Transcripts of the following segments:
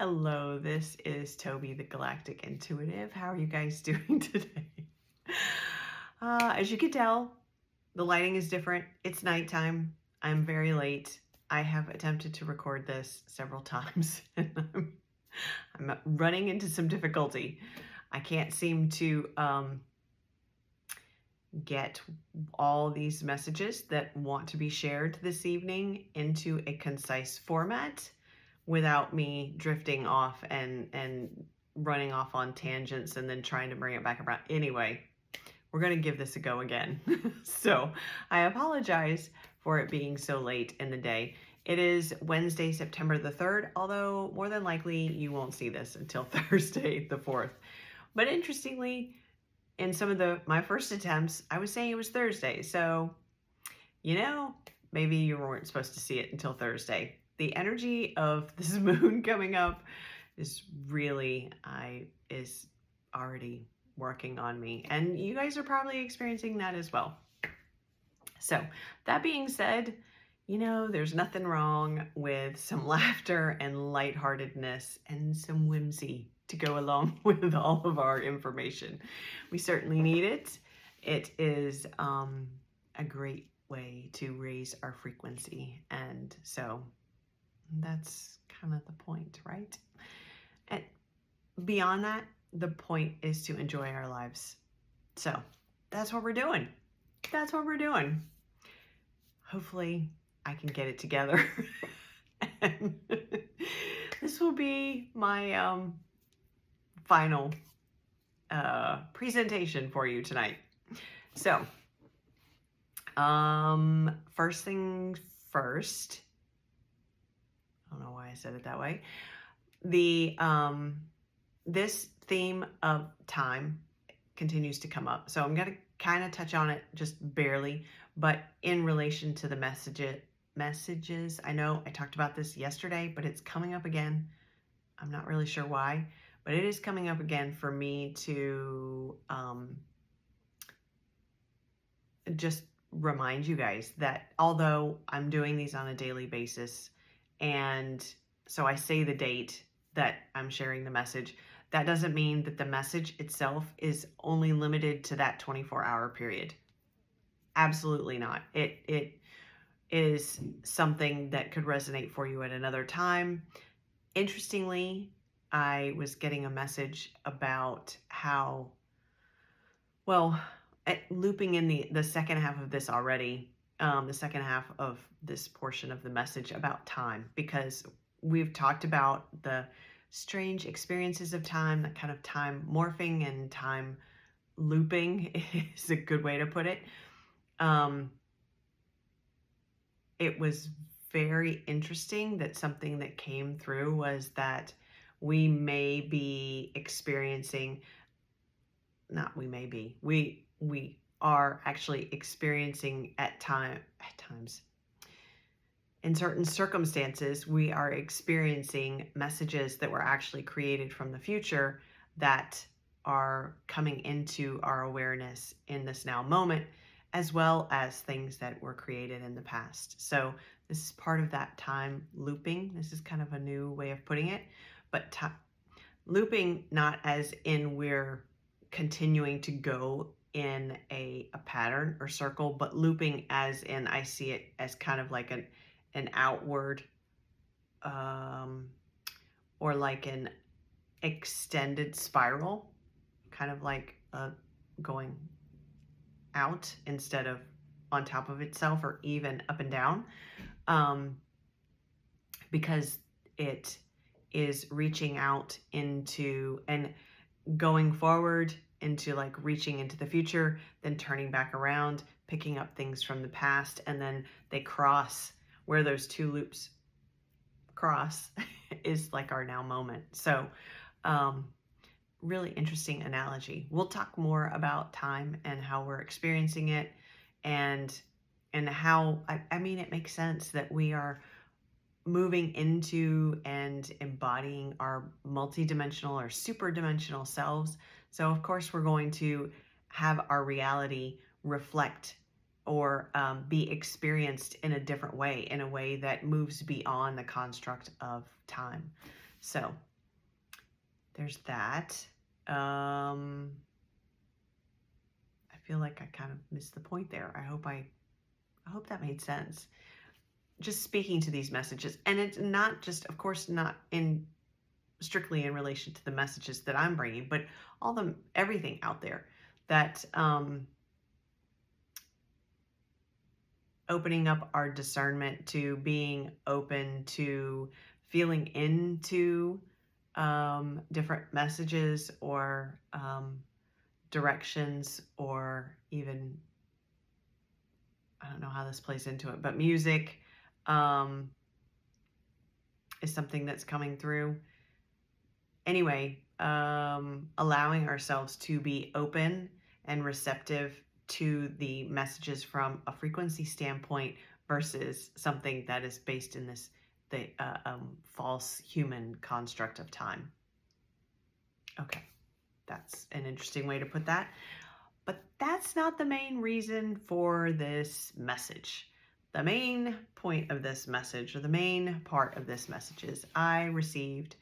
Hello, this is Toby, the Galactic Intuitive. How are you guys doing today? As you can tell, the lighting is different. It's nighttime. I'm very late. I have attempted to record this several times, and I'm running into some difficulty. I can't seem to get all these messages that want to be shared this evening into a concise format without me drifting off and running off on tangents and then trying to bring it back around. Anyway, we're going to give this a go again. So I apologize for it being so late in the day. It is Wednesday, September the 3rd, although more than likely you won't see this until Thursday the 4th. But interestingly, in some of my first attempts, I was saying it was Thursday. So, maybe you weren't supposed to see it until Thursday. The energy of this moon coming up is already working on me. And you guys are probably experiencing that as well. So that being said, there's nothing wrong with some laughter and lightheartedness and some whimsy to go along with all of our information. We certainly need it. It is a great way to raise our frequency. And so that's kind of the point, right? And beyond that, the point is to enjoy our lives. So that's what we're doing. That's what we're doing. Hopefully I can get it together. And this will be my final presentation for you tonight. So first things first, I don't know why I said it that way. This theme of time continues to come up. So I'm going to kind of touch on it just barely, but in relation to the messages. I know I talked about this yesterday, but it's coming up again. I'm not really sure why, but it is coming up again for me to just remind you guys that although I'm doing these on a daily basis, and so I say the date that I'm sharing the message, that doesn't mean that the message itself is only limited to that 24-hour period. Absolutely not. It is something that could resonate for you at another time. Interestingly, I was getting a message about how, looping in the second half of this already, the second half of this portion of the message about time, because we've talked about the strange experiences of time, that kind of time morphing and time looping is a good way to put it. It was very interesting that something that came through was that we may be experiencing, we are actually experiencing at times, in certain circumstances, we are experiencing messages that were actually created from the future that are coming into our awareness in this now moment, as well as things that were created in the past. So this is part of that time looping. This is kind of a new way of putting it, but looping not as in we're continuing to go in a pattern or circle, but looping as in I see it as kind of like an outward or like an extended spiral, kind of like going out instead of on top of itself or even up and down, because it is reaching out into and going forward into like reaching into the future, then turning back around, picking up things from the past, and then they cross. Where those two loops cross is like our now moment. So really interesting analogy. We'll talk more about time and how we're experiencing it, and how I mean it makes sense that we are moving into and embodying our multidimensional or superdimensional selves. So of course we're going to have our reality reflect or be experienced in a different way, in a way that moves beyond the construct of time. So there's that. I feel like I kind of missed the point there. I hope that made sense. Just speaking to these messages, and it's not just, of course, not strictly in relation to the messages that I'm bringing, but everything out there that opening up our discernment to being open to feeling into different messages or directions, or even, I don't know how this plays into it, but music is something that's coming through. Anyway, allowing ourselves to be open and receptive to the messages from a frequency standpoint versus something that is based in the false human construct of time. Okay, that's an interesting way to put that. But that's not the main reason for this message. The main point of this message, or the main part of this message, is I received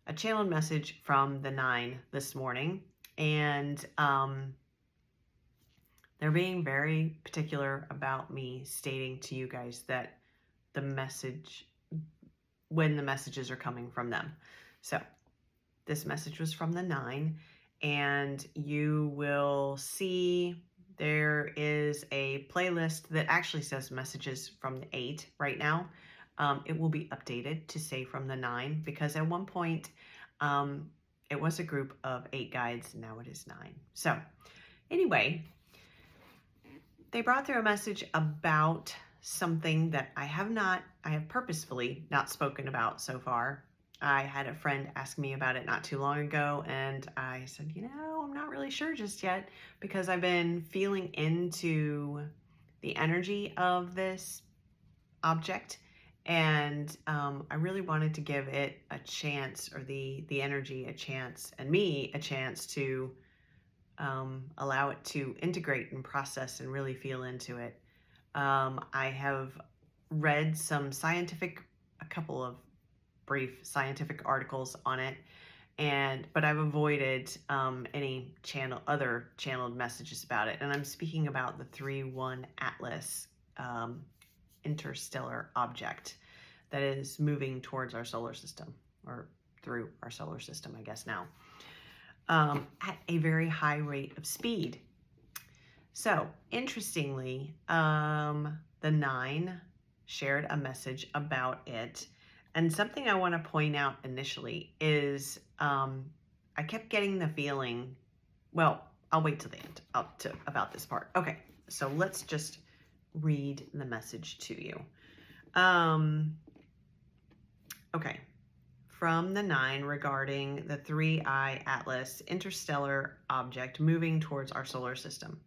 a channeled message from the 9 this morning, and they're being very particular about me stating to you guys that when the messages are coming from them. So this message was from the 9, and you will see there is a playlist that actually says messages from the 8 right now. It will be updated to say from the 9, because at one point it was a group of 8 guides. Now it is 9. So anyway, they brought through a message about something that I have purposefully not spoken about so far. I had a friend ask me about it not too long ago, and I said, I'm not really sure just yet, because I've been feeling into the energy of this object, and I really wanted to give it a chance, or the energy a chance, and me a chance to allow it to integrate and process and really feel into it. I have read a couple of brief scientific articles on it, but I've avoided any other channeled messages about it. And I'm speaking about the 3iAtlas interstellar object that is moving towards our solar system, or through our solar system, I guess now, at a very high rate of speed. So interestingly, the 9 shared a message about it. And something I want to point out initially is I kept getting the feeling, well, I'll wait till the end about this part. Okay, so let's just read the message to you. Okay, from the 9 regarding the 3iAtlas interstellar object moving towards our solar system.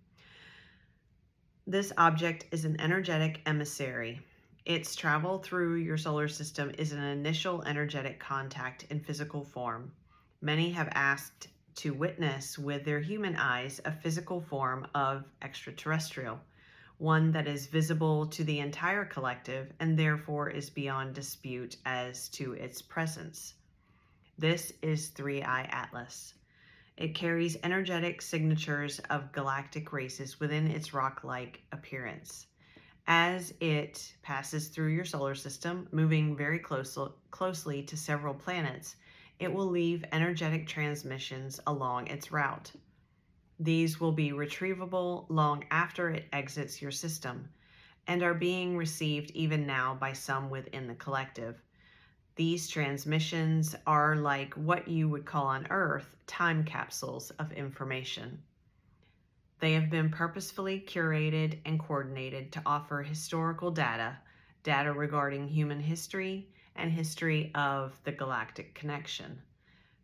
This object is an energetic emissary. Its travel through your solar system is an initial energetic contact in physical form. Many have asked to witness with their human eyes a physical form of extraterrestrial, one that is visible to the entire collective and therefore is beyond dispute as to its presence. This is 3iAtlas. It carries energetic signatures of galactic races within its rock-like appearance. As it passes through your solar system, moving very closely to several planets, it will leave energetic transmissions along its route. These will be retrievable long after it exits your system, and are being received even now by some within the collective. These transmissions are like what you would call on Earth time capsules of information. They have been purposefully curated and coordinated to offer historical data regarding human history and history of the galactic connection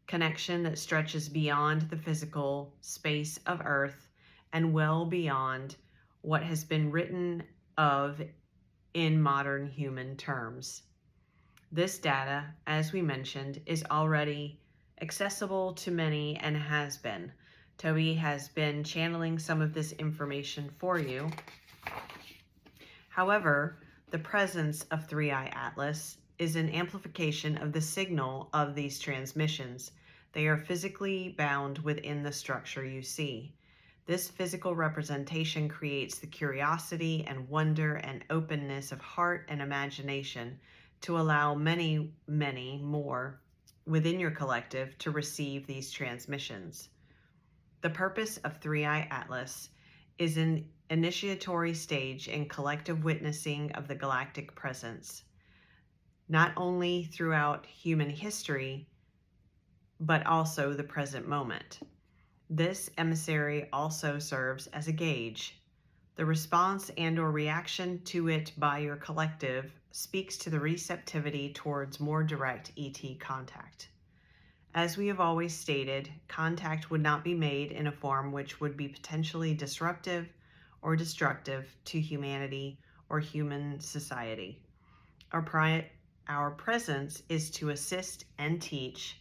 that stretches beyond the physical space of Earth and well beyond what has been written of in modern human terms. This data, as we mentioned, is already accessible to many and has been. Toby has been channeling some of this information for you. However, the presence of 3iAtlas is an amplification of the signal of these transmissions They are physically bound within the structure you see. This physical representation creates the curiosity and wonder and openness of heart and imagination to allow many, many more within your collective to receive these transmissions. The purpose of 3iAtlas is an initiatory stage in collective witnessing of the galactic presence, not only throughout human history, but also the present moment. This emissary also serves as a gauge. The response and/or reaction to it by your collective speaks to the receptivity towards more direct ET contact. As we have always stated, contact would not be made in a form which would be potentially disruptive or destructive to humanity or human society. Our presence is to assist and teach,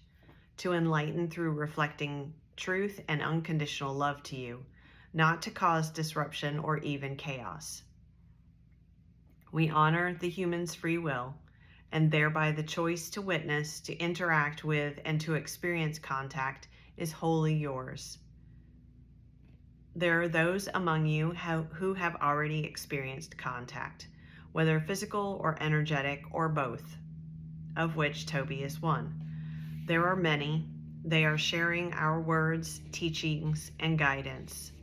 to enlighten through reflecting truth and unconditional love to you, not to cause disruption or even chaos. We honor the human's free will, and thereby the choice to witness, to interact with, and to experience contact is wholly yours. There are those among you who have already experienced contact, whether physical or energetic or both, of which Toby is one. There are many. They are sharing our words, teachings, and guidance.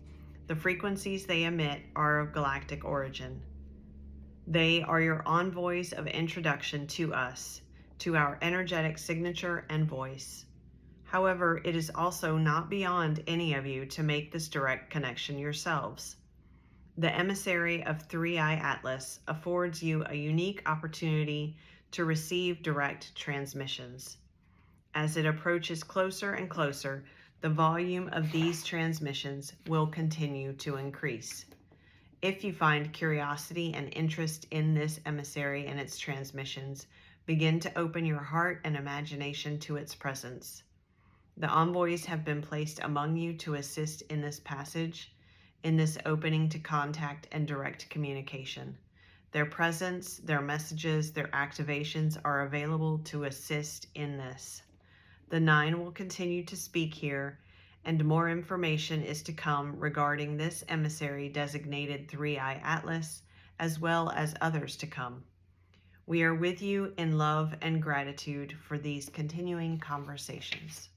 The frequencies they emit are of galactic origin. They are your envoys of introduction to us, to our energetic signature and voice. However, it is also not beyond any of you to make this direct connection yourselves. The emissary of 3iAtlas affords you a unique opportunity to receive direct transmissions. As it approaches closer and closer, the volume of these transmissions will continue to increase. If you find curiosity and interest in this emissary and its transmissions, begin to open your heart and imagination to its presence. The envoys have been placed among you to assist in this passage, in this opening to contact and direct communication. Their presence, their messages, their activations are available to assist in this. The 9 will continue to speak here, and more information is to come regarding this emissary designated 3iAtlas, as well as others to come. We are with you in love and gratitude for these continuing conversations.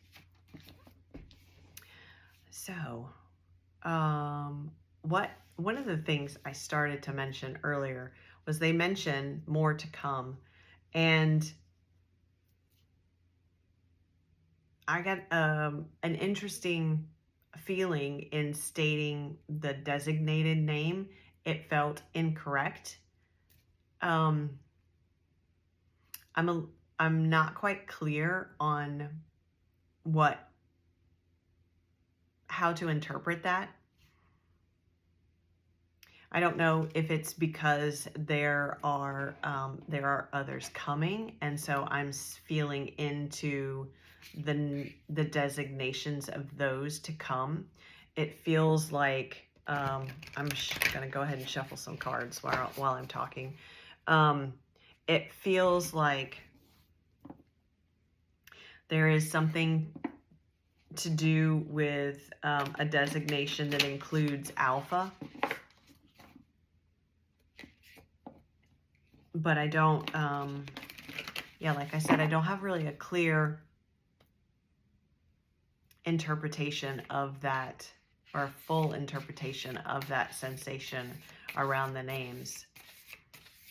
So, one of the things I started to mention earlier was they mention more to come, and I got an interesting feeling in stating the designated name. It felt incorrect. I'm not quite clear on how to interpret that. I don't know if it's because there are others coming, and so I'm feeling into the designations of those to come. It feels like I'm gonna go ahead and shuffle some cards while I'm talking. It feels like there is something to do with a designation that includes alpha, but I don't, like I said, I don't have really a clear interpretation of that, or a full interpretation of that sensation around the names.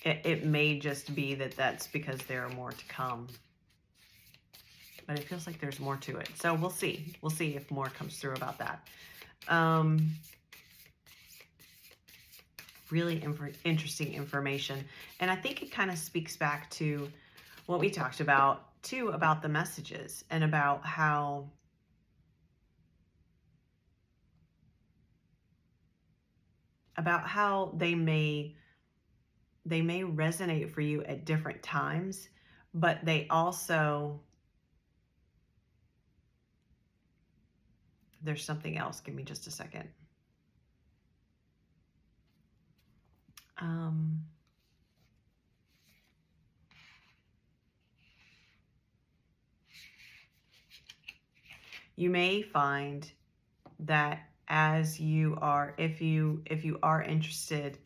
It may just be that that's because there are more to come, but it feels like there's more to it. So we'll see if more comes through about that. Really interesting information, and I think it kind of speaks back to what we talked about too, about the messages, and about how they may resonate for you at different times, but they also, there's something else. Give me just a second. you may find that as you are, if you are interested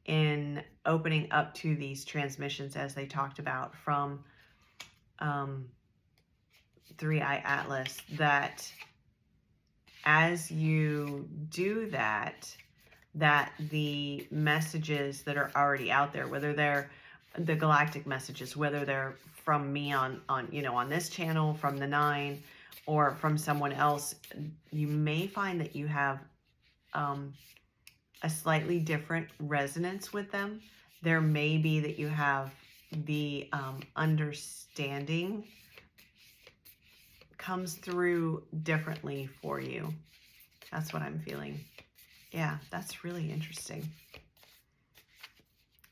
in opening up to these transmissions as they talked about from 3iAtlas, that as you do that, that the messages that are already out there, whether they're the galactic messages, whether they're from me on this channel, from the 9, or from someone else, you may find that you have a slightly different resonance with them. There may be that you have the understanding comes through differently for you. That's what I'm feeling. Yeah, that's really interesting.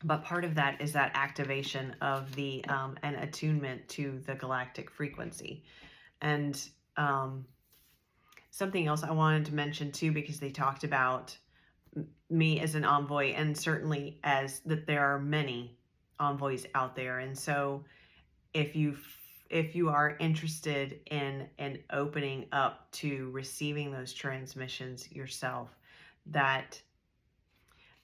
But part of that is that activation of the an attunement to the galactic frequency. And something else I wanted to mention too, because they talked about me as an envoy, and certainly as that there are many envoys out there. And so if you are interested in opening up to receiving those transmissions yourself,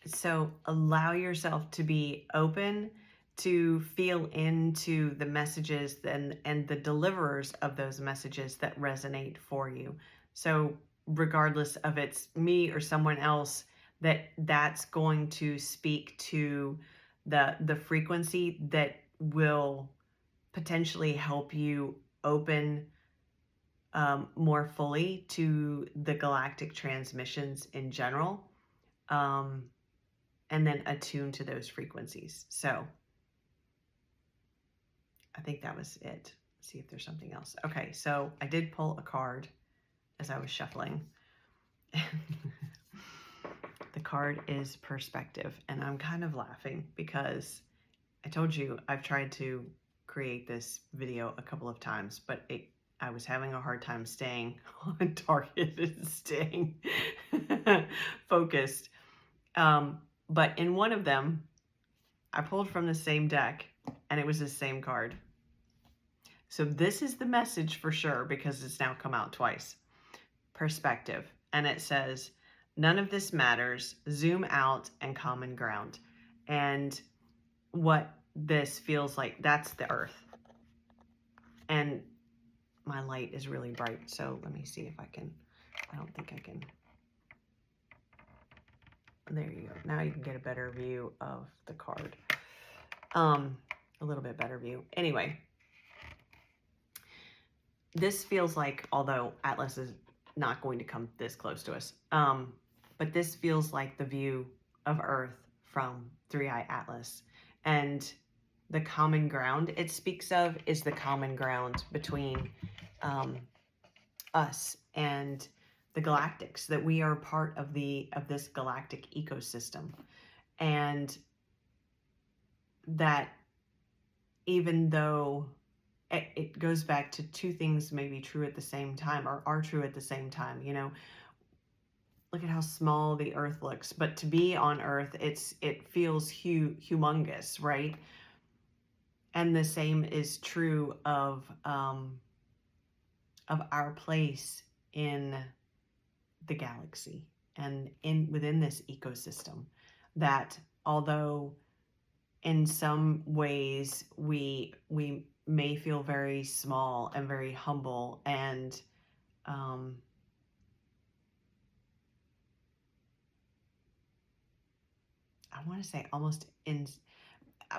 so allow yourself to be open to feel into the messages and the deliverers of those messages that resonate for you. So regardless of it's me or someone else, that's going to speak to the frequency that will potentially help you open more fully to the galactic transmissions in general, and then attune to those frequencies. So I think that was it. Let's see if there's something else. Okay, so I did pull a card as I was shuffling. The card is perspective, and I'm kind of laughing because I told you I've tried to create this video a couple of times, but I was having a hard time staying on target and staying focused. But in one of them, I pulled from the same deck, and it was the same card. So this is the message for sure, because it's now come out twice. Perspective. And it says, none of this matters, zoom out, and common ground. And what this feels like, that's the earth. And my light is really bright, so let me see if I can. I don't think I can. There you go. Now you can get a better view of the card. A little bit better view. Anyway, this feels like, although Atlas is not going to come this close to us, but this feels like the view of Earth from 3iAtlas. And the common ground it speaks of is the common ground between us and the Galactics, that we are part of this galactic ecosystem. And that even though it goes back to two things may be true at the same time, or are true at the same time, look at how small the Earth looks, but to be on Earth, it feels humongous, right? And the same is true of our place in the galaxy and within this ecosystem, that although in some ways we may feel very small and very humble and I want to say almost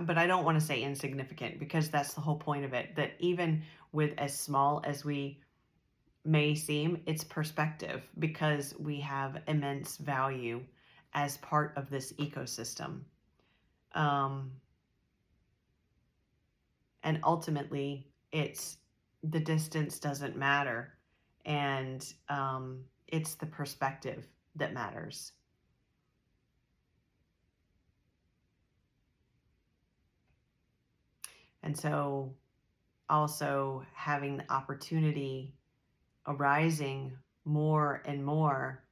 but I don't want to say insignificant, because that's the whole point of it, that even with as small as we may seem, it's perspective, because we have immense value as part of this ecosystem. And ultimately, the distance doesn't matter, and it's the perspective that matters. And so also having the opportunity arising more and more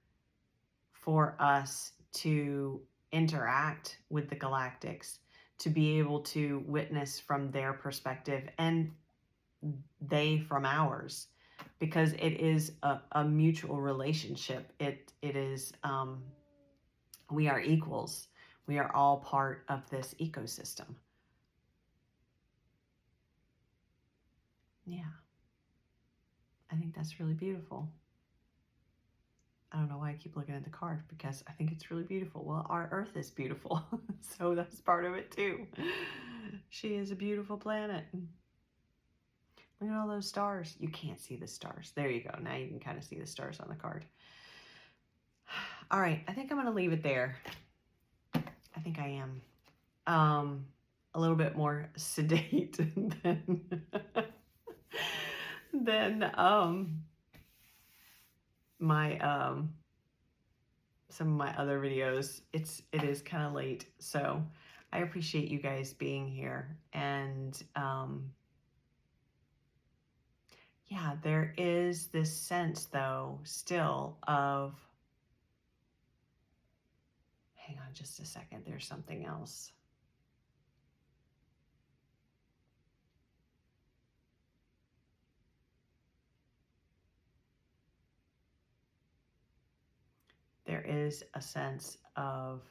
for us to interact with the Galactics, to be able to witness from their perspective and they from ours, because it is a mutual relationship. It is, we are equals. We are all part of this ecosystem. Yeah. I think that's really beautiful. I don't know why I keep looking at the card, because I think it's really beautiful. Well, our Earth is beautiful, so that's part of it too. She is a beautiful planet. Look at all those stars. You can't see the stars. There you go. Now you can kind of see the stars on the card. All right, I think I'm going to leave it there. I think I am. A little bit more sedate than my some of my other videos. It is kind of late, so I appreciate you guys being here. And yeah, there is this sense though still of, hang on just a second, there's something else. There is a sense of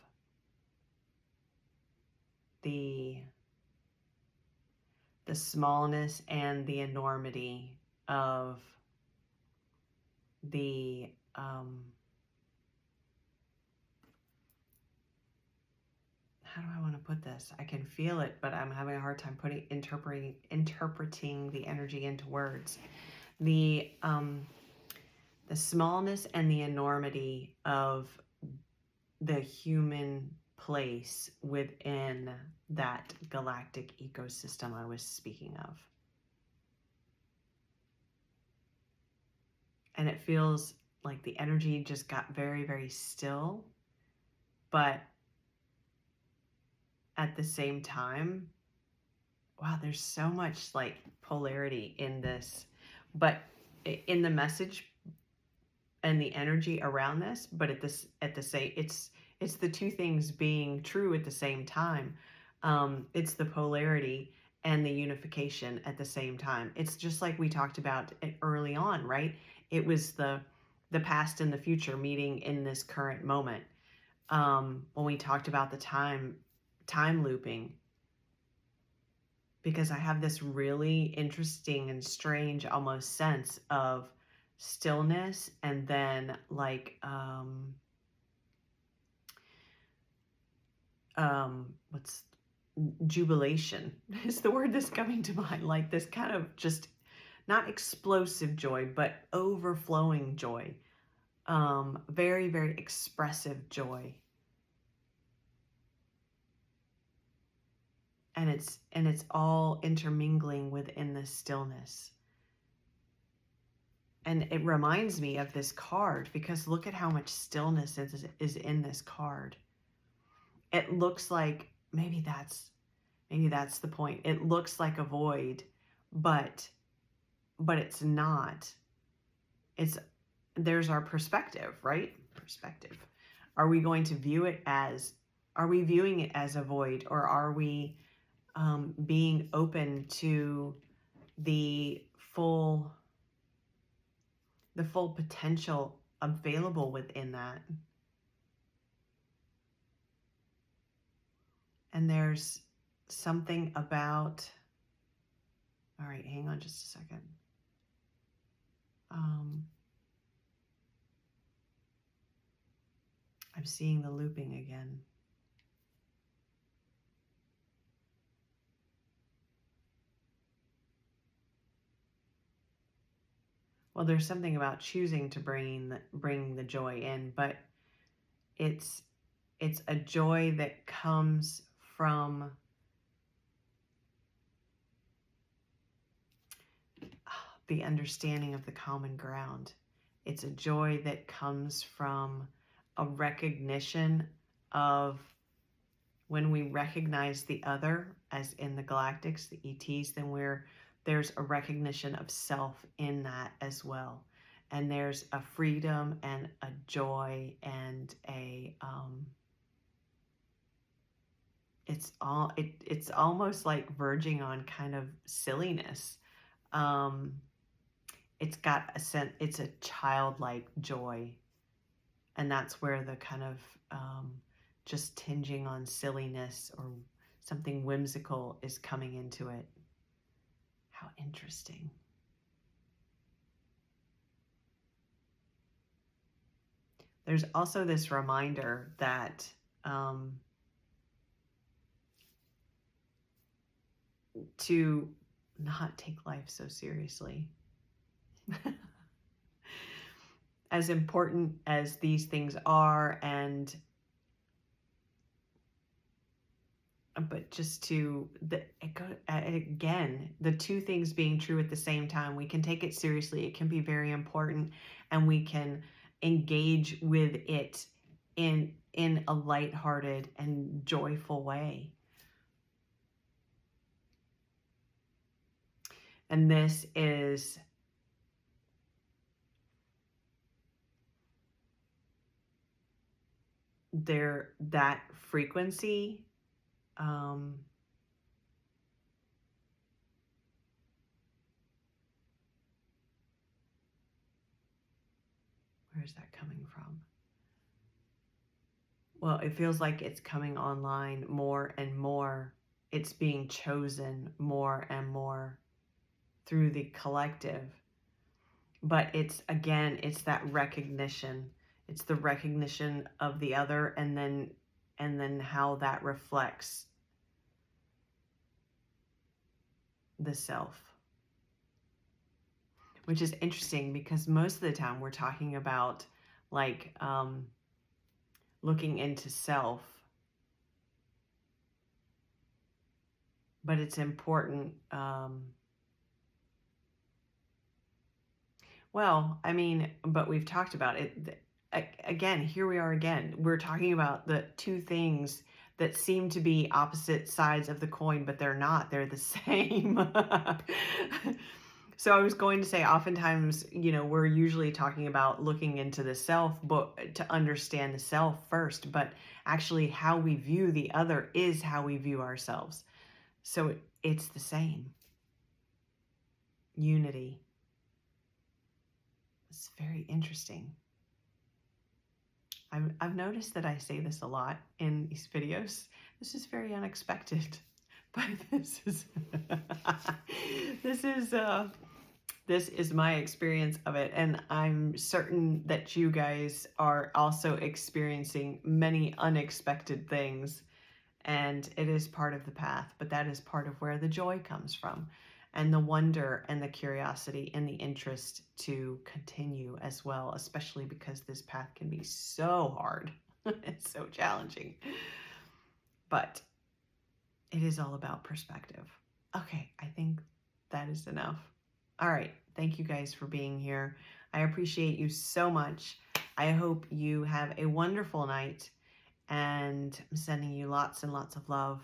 the smallness and the enormity of the how do I want to put this? I can feel it, but I'm having a hard time interpreting the energy into words. The smallness and the enormity of the human place within that galactic ecosystem I was speaking of. And it feels like the energy just got very, very still, but at the same time, wow, there's so much like polarity in this, but in the message and the energy around this, but at the same, it's the two things being true at the same time. It's the polarity and the unification at the same time. It's just like we talked about it early on, right? It was the past and the future meeting in this current moment. When we talked about the time looping, because I have this really interesting and strange almost sense of stillness, and then like what's jubilation is the word that's coming to mind, like this kind of just not explosive joy, but overflowing joy, very, very expressive joy. And it's all intermingling within this stillness. And it reminds me of this card, because look at how much stillness is in this card. It looks like maybe that's the point. It looks like a void, but it's not. There's our perspective, right? Perspective. Are we going to view it as, are we viewing it as a void, or are we being open to the full potential available within that? And there's something about, all right, hang on just a second. I'm seeing the looping again. Well, there's something about choosing to bring the joy in, but it's a joy that comes from the understanding of the common ground. It's a joy that comes from a recognition of, when we recognize the other, as in the Galactics, the ETs, then there's a recognition of self in that as well. And there's a freedom and a joy and a it's almost like verging on kind of silliness. it's got a sense, it's a childlike joy. And that's where the kind of just tinging on silliness or something whimsical is coming into it. How interesting. There's also this reminder that to not take life so seriously. As important as these things are, but just to again, the two things being true at the same time. We can take it seriously, it can be very important, and we can engage with it in a lighthearted and joyful way. And this is that frequency where is that coming from? Well, it feels like it's coming online more and more. It's being chosen more and more through the collective. But it's, again, it's that recognition. It's the recognition of the other, and then how that reflects the self. Which is interesting because most of the time we're talking about like looking into self. But it's important. Well, I mean, but we've talked about it. Again, here we are again. We're talking about the two things that seem to be opposite sides of the coin, but they're not. They're the same. So I was going to say, oftentimes, we're usually talking about looking into the self, but to understand the self first. But actually, how we view the other is how we view ourselves. So it's the same. Unity. It's very interesting. I've noticed that I say this a lot in these videos. This is very unexpected, but this is my experience of it, and I'm certain that you guys are also experiencing many unexpected things, and it is part of the path. But that is part of where the joy comes from, and the wonder and the curiosity and the interest to continue as well, especially because this path can be so hard. It's so challenging. But it is all about perspective. Okay, I think that is enough. All right, thank you guys for being here. I appreciate you so much. I hope you have a wonderful night, and I'm sending you lots and lots of love.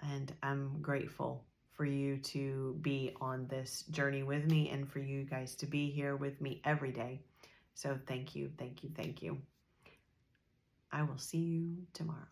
And I'm grateful for you to be on this journey with me, and for you guys to be here with me every day. So thank you, thank you, thank you. I will see you tomorrow.